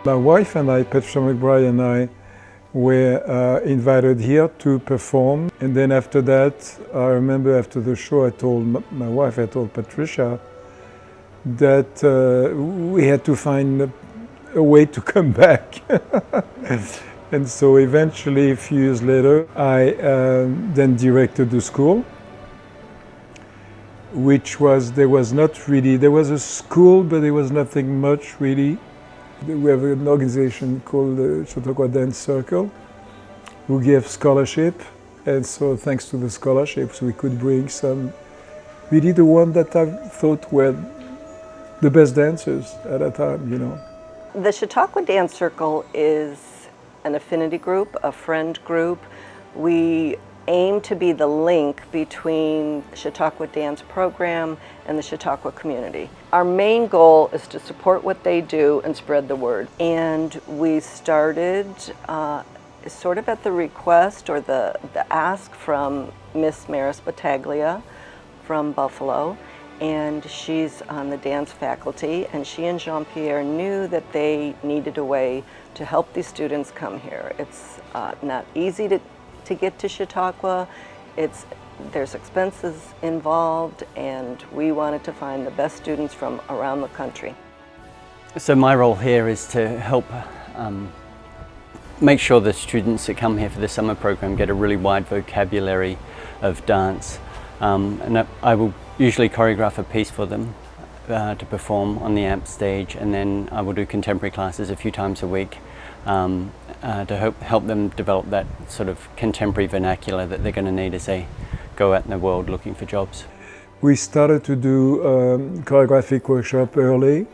My wife and I, Patricia McBride and I, were invited here to perform. And then after that, I remember after the show, I told my wife, I told Patricia, that we had to find a way to come back. And so eventually, a few years later, I then directed the school, which was, there was a school, but there was nothing much really. We have an organization called the Chautauqua Dance Circle, who gave scholarship. And so thanks to the scholarships, we could bring some, really the one that I thought were the best dancers at that time, you know. The Chautauqua Dance Circle is an affinity group, a friend group. We aim to be the link between the Chautauqua Dance program and the Chautauqua community. Our main goal is to support what they do and spread the word. And we started sort of at the request or the ask from Miss Maris Battaglia from Buffalo. And she's on the dance faculty, and she and Jean-Pierre knew that they needed a way to help these students come here. It's not easy to get to Chautauqua. There's expenses involved, and we wanted to find the best students from around the country. So my role here is to help make sure the students that come here for the summer program get a really wide vocabulary of dance. And I will usually choreograph a piece for them to perform on the amp stage, and then I will do contemporary classes a few times a week to help them develop that sort of contemporary vernacular that they're going to need as they go out in the world looking for jobs. We started to do choreographic workshop early,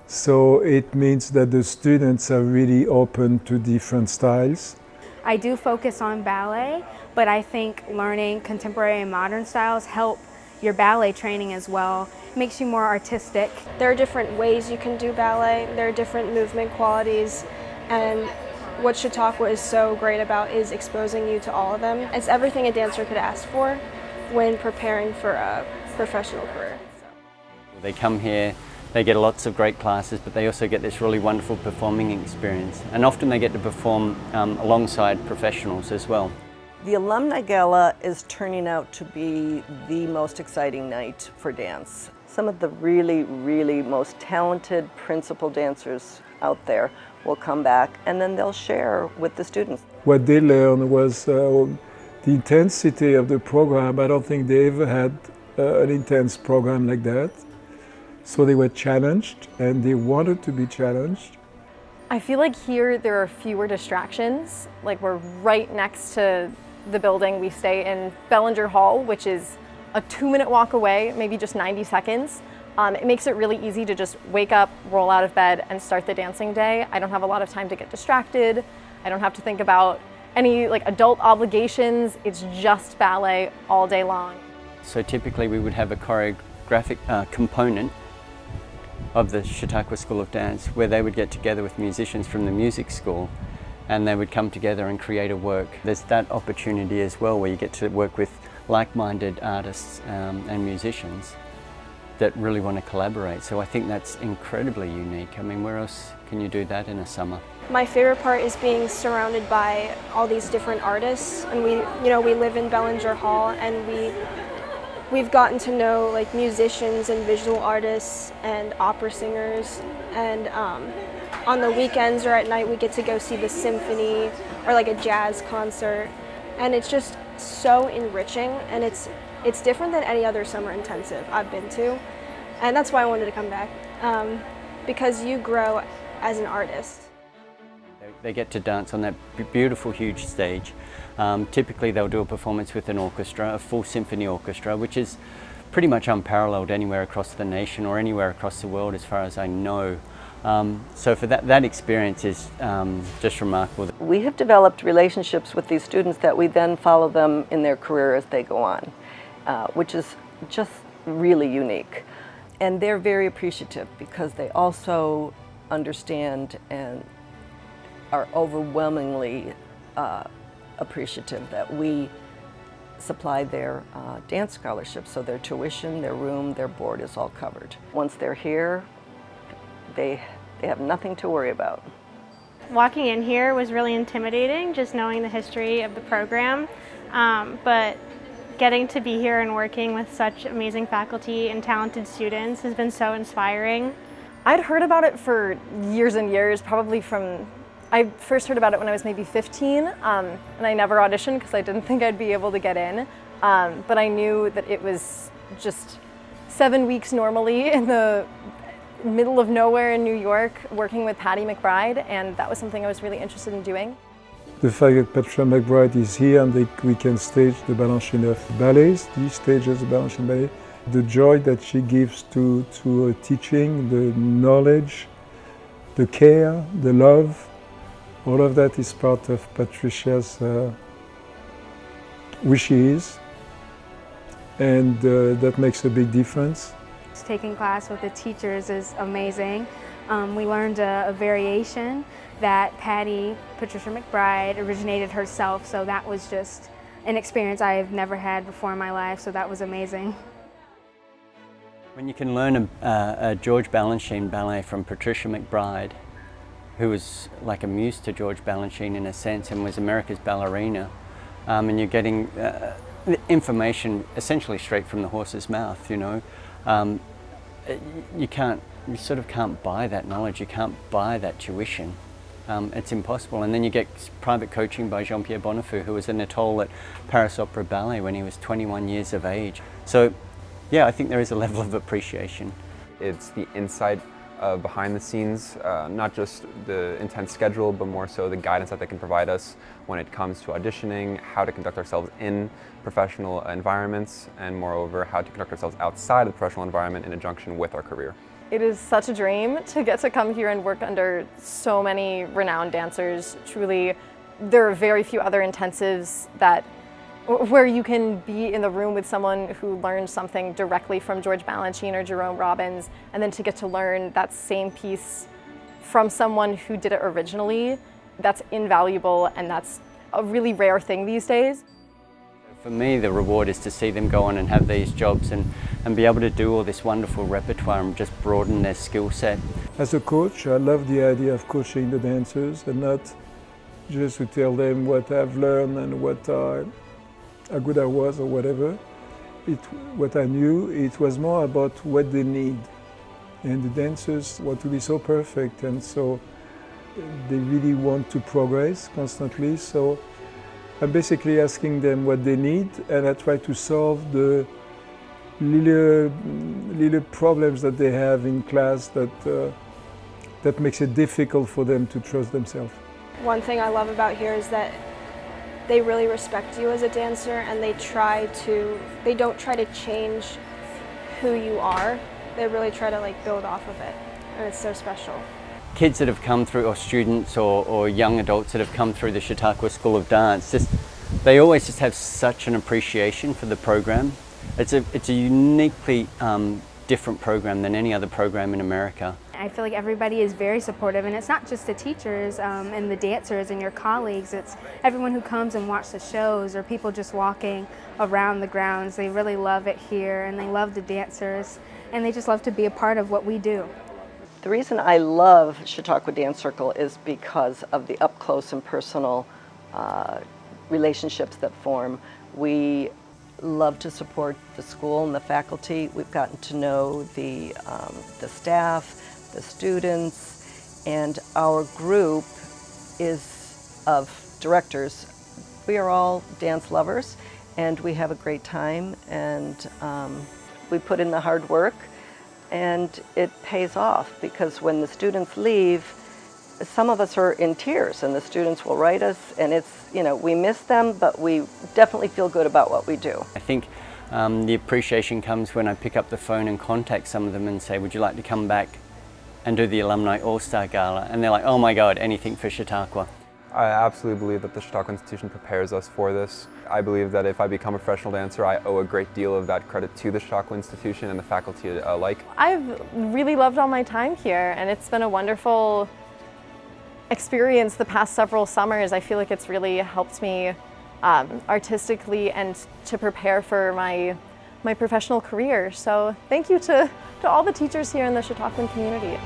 so it means that the students are really open to different styles. I do focus on ballet, but I think learning contemporary and modern styles help your ballet training as well. It makes you more artistic. There are different ways you can do ballet. There are different movement qualities, and what Chautauqua is so great about is exposing you to all of them. It's everything a dancer could ask for when preparing for a professional career. They come here, they get lots of great classes, but they also get this really wonderful performing experience. And often they get to perform alongside professionals as well. The Alumni Gala is turning out to be the most exciting night for dance. Some of the really, really most talented principal dancers out there will come back, and then they'll share with the students. What they learned was the intensity of the program. I don't think they ever had an intense program like that. So they were challenged, and they wanted to be challenged. I feel like here there are fewer distractions. Like, we're right next to the building. We stay in Bellinger Hall, which is a 2-minute walk away, maybe just 90 seconds. It makes it really easy to just wake up, roll out of bed, and start the dancing day. I don't have a lot of time to get distracted. I don't have to think about any adult obligations. It's just ballet all day long. So typically we would have a choreographic component of the Chautauqua School of Dance where they would get together with musicians from the music school, and they would come together and create a work. There's that opportunity as well where you get to work with like-minded artists and musicians that really want to collaborate. So I think that's incredibly unique. I mean, where else can you do that in a summer? My favorite part is being surrounded by all these different artists, and we live in Bellinger Hall, and we've gotten to know musicians and visual artists and opera singers, and on the weekends or at night we get to go see the symphony or a jazz concert, and it's just so enriching, and it's different than any other summer intensive I've been to, and that's why I wanted to come back, because you grow as an artist. They get to dance on that beautiful huge stage. Typically they'll do a performance with an orchestra, a full symphony orchestra, which is pretty much unparalleled anywhere across the nation or anywhere across the world as far as I know. So for that experience is just remarkable. We have developed relationships with these students that we then follow them in their career as they go on, which is just really unique. And they're very appreciative because they also understand and are overwhelmingly appreciative that we supply their dance scholarships, so their tuition, their room, their board is all covered. Once they're here, they They have nothing to worry about. Walking in here was really intimidating, just knowing the history of the program, but getting to be here and working with such amazing faculty and talented students has been so inspiring. I'd heard about it for years and years, probably from, I first heard about it when I was maybe 15, and I never auditioned because I didn't think I'd be able to get in, but I knew that it was just 7 weeks normally in the middle of nowhere in New York, working with Patty McBride, and that was something I was really interested in doing. The fact that Patricia McBride is here and we can stage the Balanchine ballets, these stages the Balanchine ballet, the joy that she gives to teaching, the knowledge, the care, the love, all of that is part of Patricia's who she is, and that makes a big difference. Taking class with the teachers is amazing. We learned a variation that Patricia McBride originated herself, so that was just an experience I've never had before in my life, so that was amazing. When you can learn a George Balanchine ballet from Patricia McBride, who was like a muse to George Balanchine in a sense and was America's ballerina, and you're getting information essentially straight from the horse's mouth, you know. You sort of can't buy that knowledge, you can't buy that tuition. It's impossible. And then you get private coaching by Jean-Pierre Bonnefoux, who was an atoll at Paris Opera Ballet when he was 21 years of age. So yeah, I think there is a level of appreciation. It's the insight behind the scenes, not just the intense schedule, but more so the guidance that they can provide us when it comes to auditioning, how to conduct ourselves in professional environments, and moreover, how to conduct ourselves outside of the professional environment in conjunction with our career. It is such a dream to get to come here and work under so many renowned dancers. Truly, there are very few other intensives where you can be in the room with someone who learned something directly from George Balanchine or Jerome Robbins, and then to get to learn that same piece from someone who did it originally. That's invaluable, and that's a really rare thing these days. For me, the reward is to see them go on and have these jobs and be able to do all this wonderful repertoire and just broaden their skill set. As a coach, I love the idea of coaching the dancers and not just to tell them what I've learned and how good I was or whatever. What I knew, it was more about what they need. And the dancers want to be so perfect, and so they really want to progress constantly. So I'm basically asking them what they need, and I try to solve the little problems that they have in class that makes it difficult for them to trust themselves. One thing I love about here is that they really respect you as a dancer, and they don't try to change who you are. They really try to build off of it, and it's so special. Kids that have come through, or students or young adults that have come through the Chautauqua School of Dance, they always just have such an appreciation for the program. It's a uniquely different program than any other program in America. I feel like everybody is very supportive, and it's not just the teachers and the dancers and your colleagues, it's everyone who comes and watches the shows or people just walking around the grounds. They really love it here, and they love the dancers, and they just love to be a part of what we do. The reason I love Chautauqua Dance Circle is because of the up-close and personal relationships that form. We love to support the school and the faculty. We've gotten to know the staff, the students, and our group is of directors. We are all dance lovers, and we have a great time, and we put in the hard work, and it pays off, because when the students leave, some of us are in tears, and the students will write us, and it's, we miss them, but we definitely feel good about what we do. I think the appreciation comes when I pick up the phone and contact some of them and say, would you like to come back and do the Alumni All-Star Gala? And they're like, oh my God, anything for Chautauqua. I absolutely believe that the Chautauqua institution prepares us for this. I believe that if I become a professional dancer, I owe a great deal of that credit to the Chautauqua institution and the faculty alike. I've really loved all my time here, and it's been a wonderful experience the past several summers. I feel like it's really helped me artistically and to prepare for my professional career. So thank you to all the teachers here in the Chautauquan community.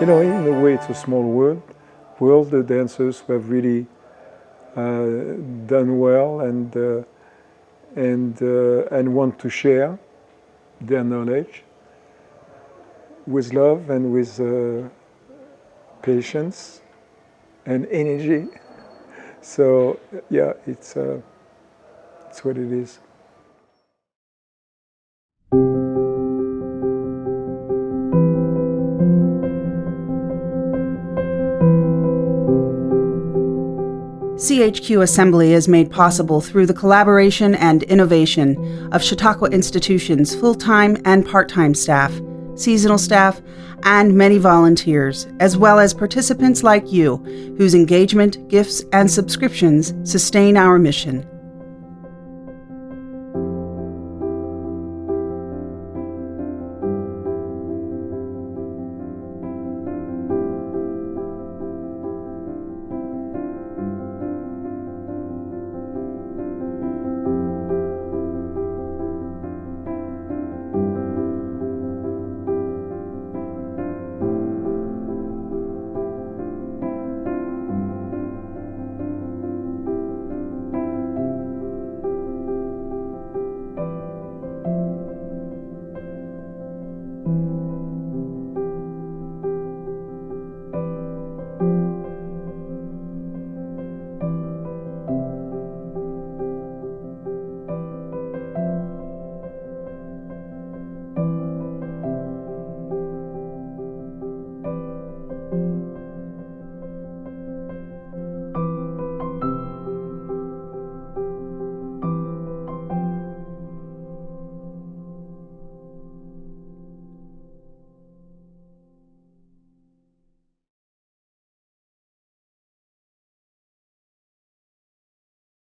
in a way, it's a small world. The dancers who have really done well and want to share their knowledge with love and with patience and energy. So yeah, it's what it is. CHQ Assembly is made possible through the collaboration and innovation of Chautauqua Institution's full-time and part-time staff, seasonal staff, and many volunteers, as well as participants like you, whose engagement, gifts, and subscriptions sustain our mission.